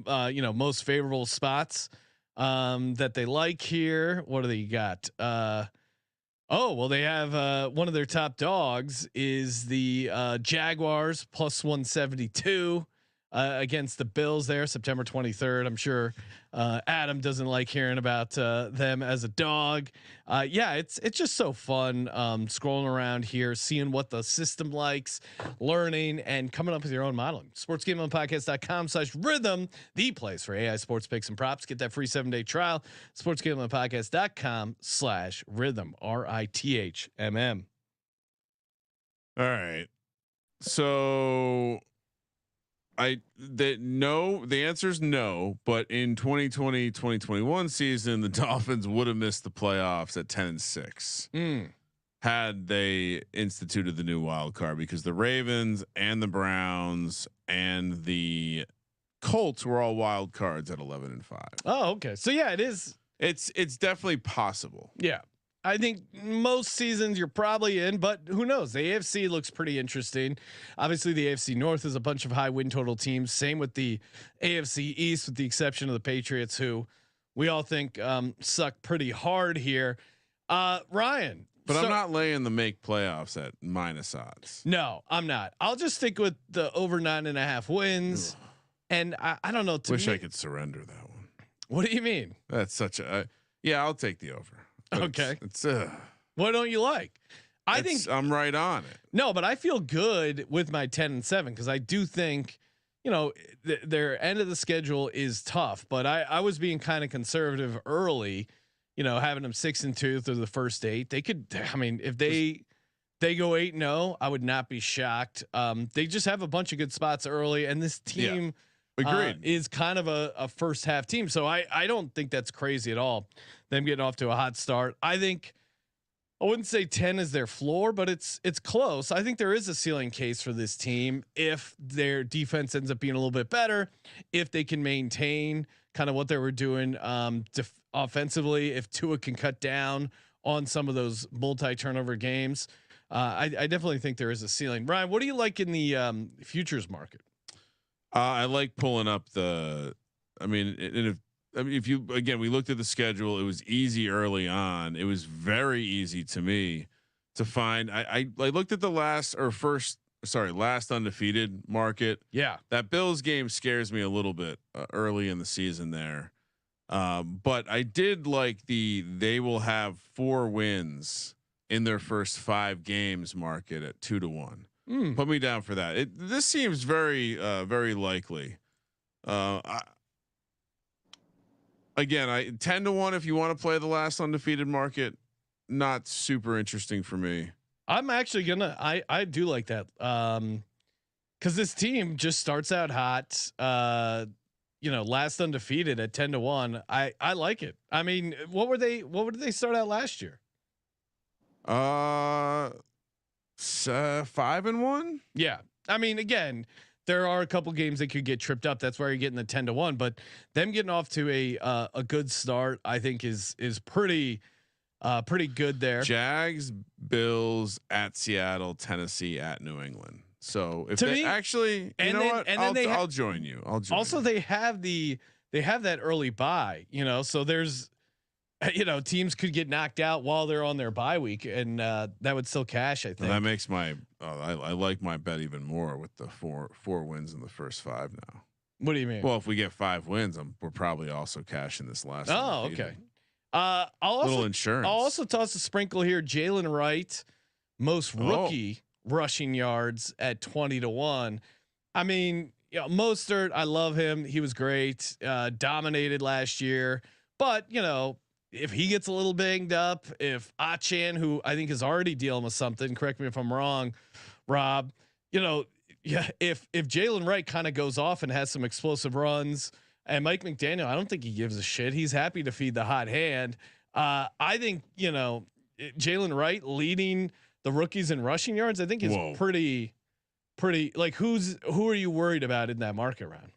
most favorable spots, that they like here. What do they got? Oh, well, they have one of their top dogs is the Jaguars plus 172 against the Bills there, September 23rd. I'm sure Adam doesn't like hearing about them as a dog. Yeah, it's just so fun scrolling around here, seeing what the system likes, learning, and coming up with your own modeling. sportsgamblingpodcast.com/rhythm, the place for AI sports picks and props. Get that free 7-day trial. sportsgamblingpodcast.com/rhythm, RITHMM. All right. So the answer is no, but in 2020-2021 season, the Dolphins would have missed the playoffs at 10-6 had they instituted the new wild card, because the Ravens and the Browns and the Colts were all wild cards at 11-5. Oh, okay. So yeah, it is. It's definitely possible. Yeah. I think most seasons you're probably in, but who knows? The AFC looks pretty interesting. Obviously, the AFC North is a bunch of high win total teams. Same with the AFC East, with the exception of the Patriots, who we all think suck pretty hard here. Ryan, but I'm not laying the make playoffs at minus odds. No, I'm not. I'll just stick with the over 9.5 wins. Ugh. And I don't know. Wish I could surrender that one. What do you mean? That's such a yeah. I'll take the over. But okay. It's what don't you like? I think I'm right on it. No, but I feel good with my 10-7 because I do think, their end of the schedule is tough. But I was being kind of conservative early, having them 6-2 through the first 8. They could. I mean, if they go 8-0, I would not be shocked. They just have a bunch of good spots early, and this team. Yeah. Agreed. Is kind of a first half team. So I don't think that's crazy at all. Them getting off to a hot start. I think I wouldn't say 10 is their floor, but it's close. I think there is a ceiling case for this team if their defense ends up being a little bit better, if they can maintain kind of what they were doing offensively, if Tua can cut down on some of those multi-turnover games. I definitely think there is a ceiling. Brian, what do you like in the futures market? I like pulling up if you, again, we looked at the schedule, it was easy early on. It was very easy to me to find. I looked at the last undefeated market. Yeah. That Bills game scares me a little bit early in the season there. But I did like they will have 4 wins in their first 5 games market at 2-1. Put me down for that. This seems very very likely. Again, 10-1 if you want to play the last undefeated market. Not super interesting for me. I'm actually gonna. I do like that. Because this team just starts out hot. Last undefeated at 10-1. I like it. I mean, what were they? What did they start out last year? 5-1. Yeah. I mean, again, there are a couple games that could get tripped up. That's why you're getting the 10-1. But them getting off to a good start, I think is pretty good there. Jags, Bills at Seattle, Tennessee at New England. So if they actually, you know what, I'll join you. Also, they have that early bye, so there's, teams could get knocked out while they're on their bye week, and that would still cash. I think that makes my, I like my bet even more with the four wins in the first 5 now. What do you mean? Well, if we get 5 wins, we're probably also cashing this last. Oh, okay. Little insurance. I'll also toss a sprinkle here. Jalen Wright, most rookie rushing yards at 20-1. I mean, Mostert, I love him. He was great. Dominated last year, but if he gets a little banged up, if Achan, who I think is already dealing with something, correct me if I'm wrong, Rob, if Jalen Wright kind of goes off and has some explosive runs, and Mike McDaniel, I don't think he gives a shit. He's happy to feed the hot hand. I think Jalen Wright leading the rookies in rushing yards, I think is pretty. Like, who are you worried about in that market round?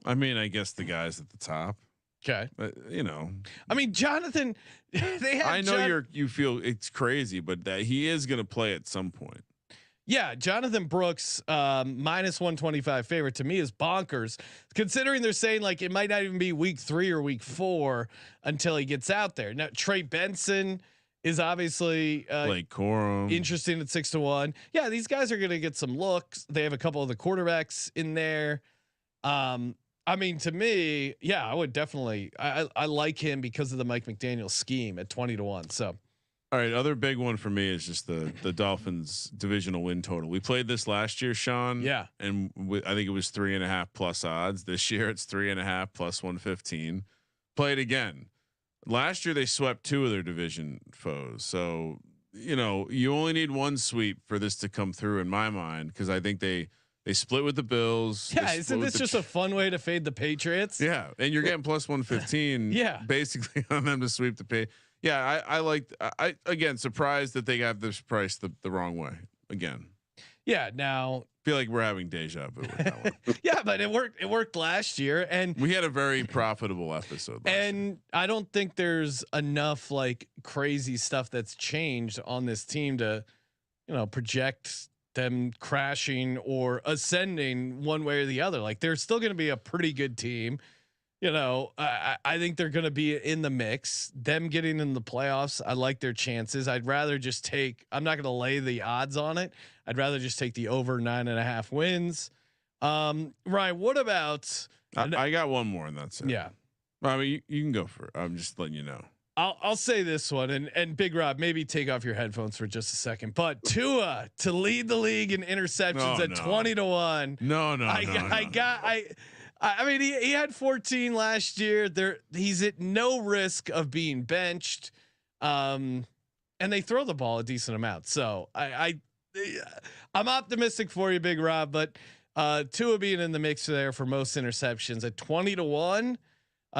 I mean, I guess the guys at the top. Okay, I mean, Jonathan. I know you feel it's crazy, but that he is going to play at some point. Yeah, Jonathan Brooks, minus 125 favorite to me is bonkers, considering they're saying like it might not even be week 3 or week 4 until he gets out there. Now Trey Benson is obviously Blake Corum interesting at 6-1. Yeah, these guys are going to get some looks. They have a couple of the quarterbacks in there. I mean, to me, yeah, I would definitely. I like him because of the Mike McDaniel scheme at 20-1. So. All right, other big one for me is just the Dolphins divisional win total. We played this last year, Sean. Yeah, and I think it was 3.5 plus odds. This year it's 3.5 plus 115. Play it again. Last year they swept 2 of their division foes, so you only need one sweep for this to come through in my mind, because I think they split with the Bills. Yeah, isn't this just a fun way to fade the Patriots? Yeah, and you're getting plus 115. Yeah, basically on them to sweep the pay. Yeah, I again surprised that they got this price the wrong way again. Yeah, now feel like we're having deja vu with that one. Yeah, but it worked. It worked last year, and we had a very profitable episode. And year. I don't think there's enough like crazy stuff that's changed on this team to, project them crashing or ascending one way or the other. Like they're still going to be a pretty good team. I think they're going to be in the mix. Them getting in the playoffs, I like their chances. I'd rather just take. I'm not going to lay the odds on it. I'd rather just take the over 9.5 wins. Ryan, what about? I got one more, and that's it. Yeah, I mean, you can go for it. I'm just letting you know. I'll say this one, and Big Rob, maybe take off your headphones for just a second. But Tua to lead the league in interceptions at 20-1. No. I mean, he had 14 last year. He's at no risk of being benched, and they throw the ball a decent amount. So I'm optimistic for you, Big Rob. But Tua being in the mix there for most interceptions at 20-1,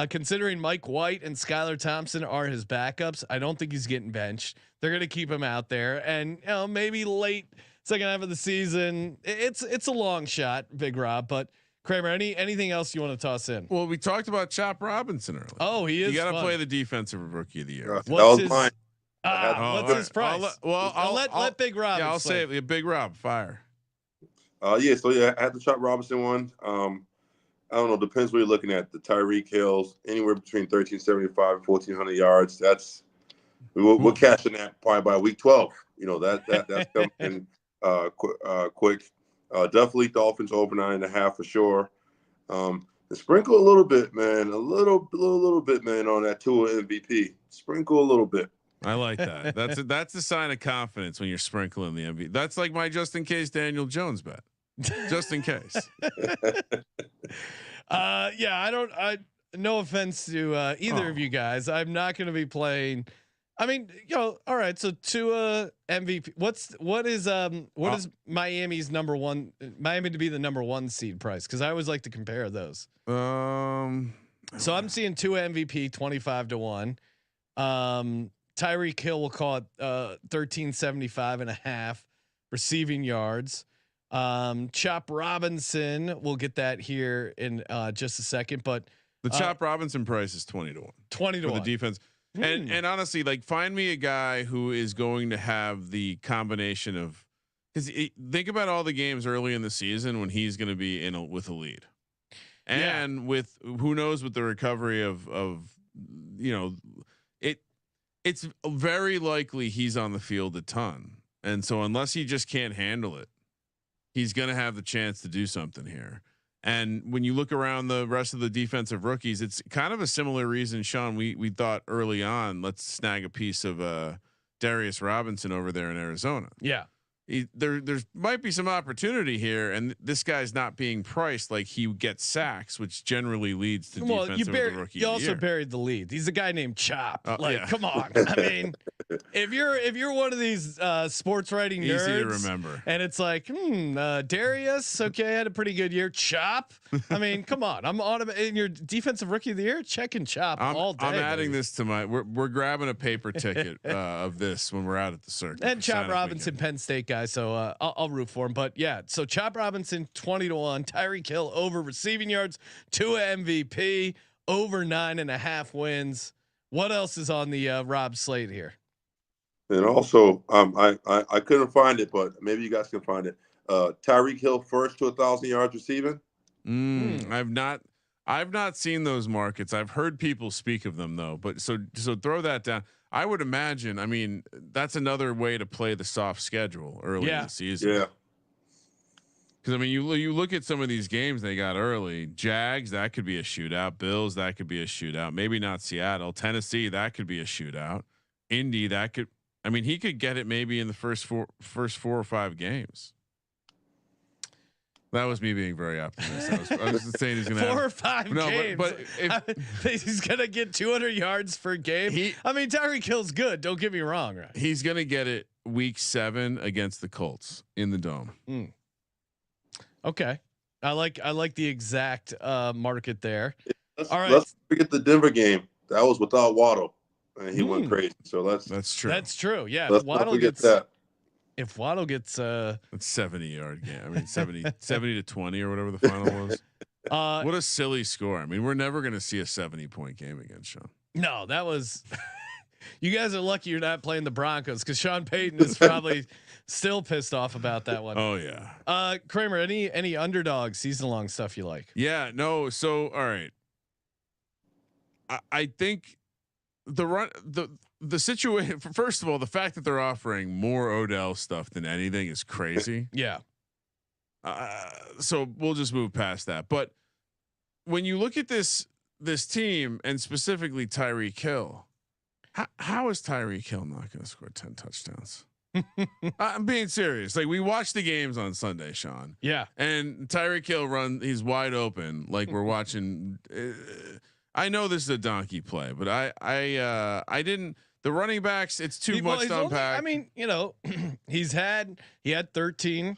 considering Mike White and Skylar Thompson are his backups, I don't think he's getting benched. They're going to keep him out there, and maybe late second half of the season. It's a long shot, Big Rob, but. Kramer, anything else you want to toss in? Well, we talked about Chop Robinson earlier. Oh, he is. You got to play the defensive rookie of the year. What's his price? I'll let Big Rob. Yeah, I'll say it. Big Rob, fire. So I had the Chop Robinson one. I don't know. Depends what you're looking at. The Tyreek Hills, anywhere between 1,375 and 1,400 yards. We're cashing that probably by week 12. That's coming quick. Definitely Dolphins over 9.5 for sure. Sprinkle a little bit, man. A little bit, man, on that Tua MVP. Sprinkle a little bit. I like that. That's a sign of confidence when you're sprinkling the MVP. That's like my just in case Daniel Jones bet. Just in case. Yeah, no offense to either of you guys. I'm not going to be playing. I mean, all right. So Tua MVP. What is Miami's number one? Miami to be the number one seed price? Because I always like to compare those. So I'm seeing Tua MVP 25-1. Tyreek Hill will call it 1375.5 receiving yards. Chop Robinson, we'll get that here in just a second, but the Chop Robinson price is 20-1. 20-1 for the defense. And honestly, like find me a guy who is going to have the combination of, because think about all the games early in the season when he's going to be with a lead, and with who knows with the recovery of it's very likely he's on the field a ton, and so unless he just can't handle it, he's going to have the chance to do something here. And when you look around the rest of the defensive rookies, it's kind of a similar reason, Sean. We thought early on, let's snag a piece of Darius Robinson over there in Arizona. Yeah, there's might be some opportunity here, and this guy's not being priced like he gets sacks, which generally leads to defensive rookie. You also buried the lead. He's a guy named Chop. Come on. I mean, if you're one of these sports writing nerds, easy to remember, and it's like, Darius, okay, had a pretty good year. Chop. I mean, come on. I'm in your defensive rookie of the year. Checking Chop all day. I'm adding this to my. We're grabbing a paper ticket of this when we're out at the circuit. And Chop Robinson, Penn State guy, so I'll root for him. But yeah, so Chop Robinson 20-1, Tyreek Hill over receiving yards, Tua MVP over 9.5 wins. What else is on the Rob slate here? And also, I couldn't find it, but maybe you guys can find it. Tyreek Hill first to 1,000 yards receiving. I've not seen those markets. I've heard people speak of them though. But so throw that down. I would imagine. I mean, that's another way to play the soft schedule early in the season. Yeah. Because I mean, you look at some of these games they got early. Jags, that could be a shootout. Bills, that could be a shootout. Maybe not Seattle. Tennessee, that could be a shootout. Indy, that could. I mean, he could get it maybe in the first four or five games. That was me being very optimistic. I was just saying he's going to have 4 or 5 games. But he's going to get 200 yards per game. I mean, Tyreek Hill's good. Don't get me wrong. Right? He's going to get it week 7 against the Colts in the Dome. Okay, I like the exact market there. All right, let's forget the Denver game. That was without Waddle, and he went crazy. So that's true. That's true. Yeah, let's not forget that. If Waddle gets it's 70-yard game. I mean 70 to 20 or whatever the final was. What a silly score. I mean, we're never going to see a 70-point game again, Sean. No, that was you guys are lucky you're not playing the Broncos because Sean Payton is probably still pissed off about that one. Oh yeah. Kramer, any underdog season long stuff you like? Yeah, no. So all right. I think the situation, first of all, the fact that they're offering more Odell stuff than anything is crazy. Yeah. So we'll just move past that. But when you look at this team and specifically Tyreek Hill, how is Tyreek Hill not going to score 10 touchdowns? I'm being serious. Like we watched the games on Sunday, Sean. Yeah. And Tyreek Hill he's wide open. Like we're watching. I know this is a donkey play, but I didn't. The running backs, it's too much to unpack. I mean, he had 13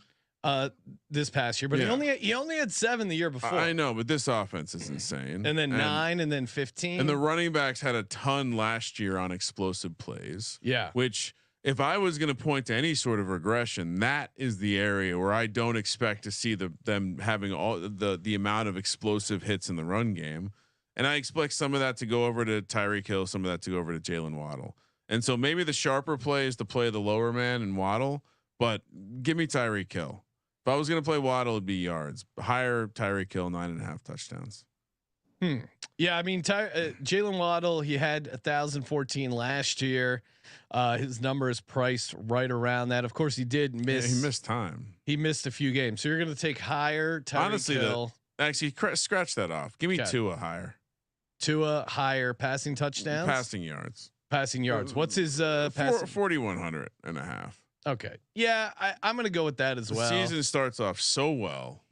this past year, but he only had 7 the year before. I know, but this offense is insane. And then 9 and then 15. And the running backs had a ton last year on explosive plays. Yeah. Which if I was going to point to any sort of regression, that is the area where I don't expect to see them having all the amount of explosive hits in the run game. And I expect some of that to go over to Tyreek Hill, some of that to go over to Jalen Waddle. And so maybe the sharper play is to play the lower man and Waddle, but give me Tyreek Hill. If I was going to play Waddle, it'd be yards. Higher Tyreek Hill, 9.5 touchdowns. Yeah, I mean, Jalen Waddle, he had 1,014 last year. His number is priced right around that. Of course, he did miss. Yeah, he missed time. He missed a few games. So you're going to take higher Tyreek Hill. Actually, scratch that off. Give me Tua higher. Tua higher passing touchdowns, Passing yards. passing yards. What's his passing? 4,100 and a half. Okay, yeah, I'm gonna go with that as well. The season starts off so well.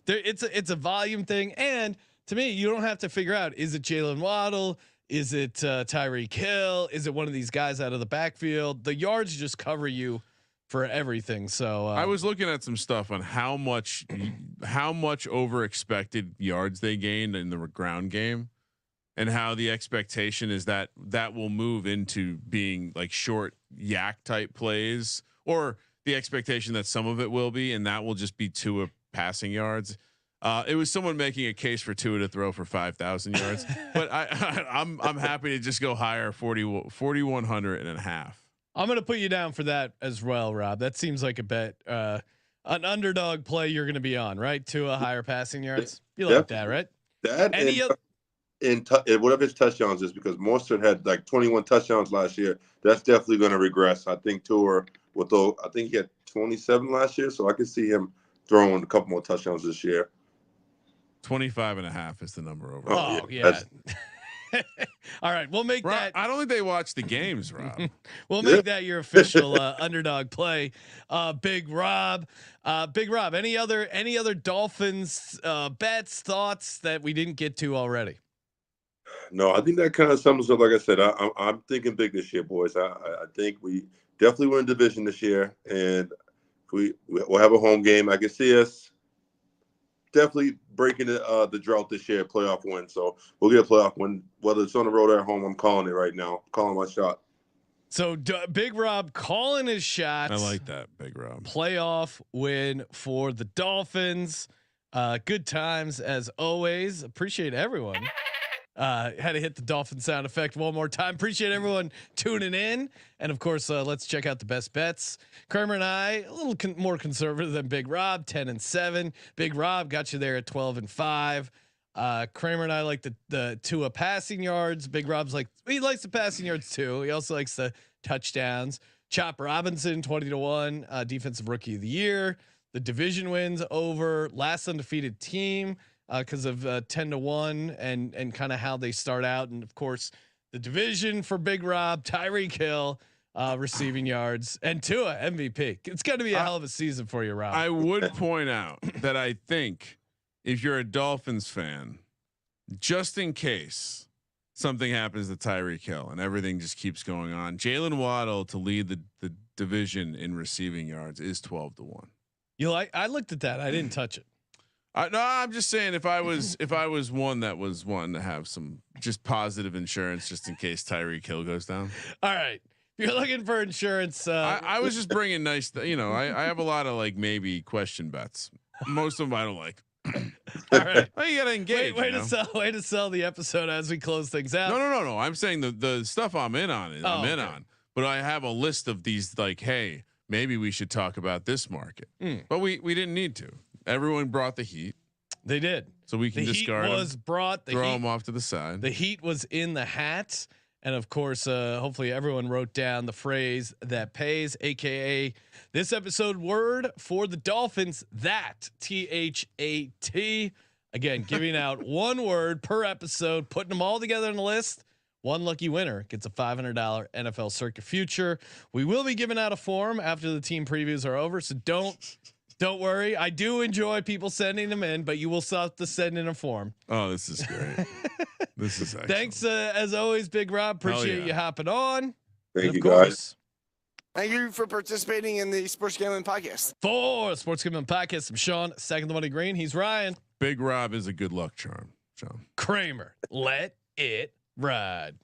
It's a volume thing, and to me, you don't have to figure out, is it Jalen Waddle? Is it Tyreek Hill? Is it one of these guys out of the backfield? The yards just cover you for everything. So I was looking at some stuff on how much over expected yards they gained in the ground game, and how the expectation is that will move into being like short yak type plays, or the expectation that some of it will be, and that will just be Tua passing yards. It was someone making a case for Tua to throw for 5,000 yards, but I'm happy to just go higher, 4,100 and a half. I'm going to put you down for that as well, Rob. That seems like a bet, an underdog play you're going to be on, right? Tua higher passing yards. You like that, right? That and whatever his touchdowns is, because Mostert had like 21 touchdowns last year. That's definitely going to regress. I think Tua will throw. I think he had 27 last year, so I can see him throwing a couple more touchdowns this year. 25 and a half is the number over. Oh yeah. All right, we'll make Rob, that. I don't think they watch the games, Rob. We'll make that your official underdog play. Big Rob. Any other Dolphins bets, thoughts that we didn't get to already? No, I think that kind of sums up. Like I said, I'm thinking big this year, boys. I think we definitely win division this year, and we'll have a home game. I can see us definitely breaking the drought this year, playoff win. So we'll get a playoff win, whether it's on the road or at home. I'm calling it right now. I'm calling my shot. So Big Rob calling his shots. I like that, Big Rob. Playoff win for the Dolphins. Good times as always. Appreciate everyone. Had to hit the Dolphin sound effect one more time. Appreciate everyone tuning in, and of course, let's check out the best bets. Kramer and I a little more conservative than Big Rob, 10-7. Big Rob got you there at 12-5. Kramer and I like the Tua passing yards. Big Rob's he likes the passing yards too. He also likes the touchdowns. Chop Robinson 20-1, defensive rookie of the year. The division wins over last undefeated team. Because of 10-1 and kind of how they start out, and of course the division for Big Rob, Tyreek Hill, receiving yards, and Tua MVP. It's going to be a hell of a season for you, Rob. I would point out that I think if you're a Dolphins fan, just in case something happens to Tyreek Hill and everything just keeps going on, Jalen Waddle to lead the division in receiving yards is 12-1. I looked at that. I didn't touch it. No, I'm just saying if I was one that was wanting to have some just positive insurance just in case Tyreek Hill goes down. All right, if you're looking for insurance, I was just bringing nice. I have a lot of maybe question bets. Most of them I don't like. All right, well, you gotta engage. Way to sell the episode as we close things out. No. I'm saying the stuff I'm in on is I'm in on, but I have a list of these hey, maybe we should talk about this market, but we didn't need to. Everyone brought the heat. They did. So we can discard them. Was brought. Throw them off to the side. The heat was in the hat. And of course, hopefully everyone wrote down the phrase that pays, AKA this episode word for the Dolphins, that THAT. Again, giving out one word per episode, putting them all together in a list. One lucky winner gets a $500 NFL Circuit future. We will be giving out a form after the team previews are over. So don't worry. I do enjoy people sending them in, but you will still have to send in a form. Oh, this is great. This is excellent. Thanks as always, Big Rob. Appreciate you hopping on. Thank you, guys. Thank you for participating in the Sports Gambling Podcast. For Sports Gambling Podcast, I'm Sean, second the money green. He's Ryan. Big Rob is a good luck charm, Sean. Kramer, let it ride.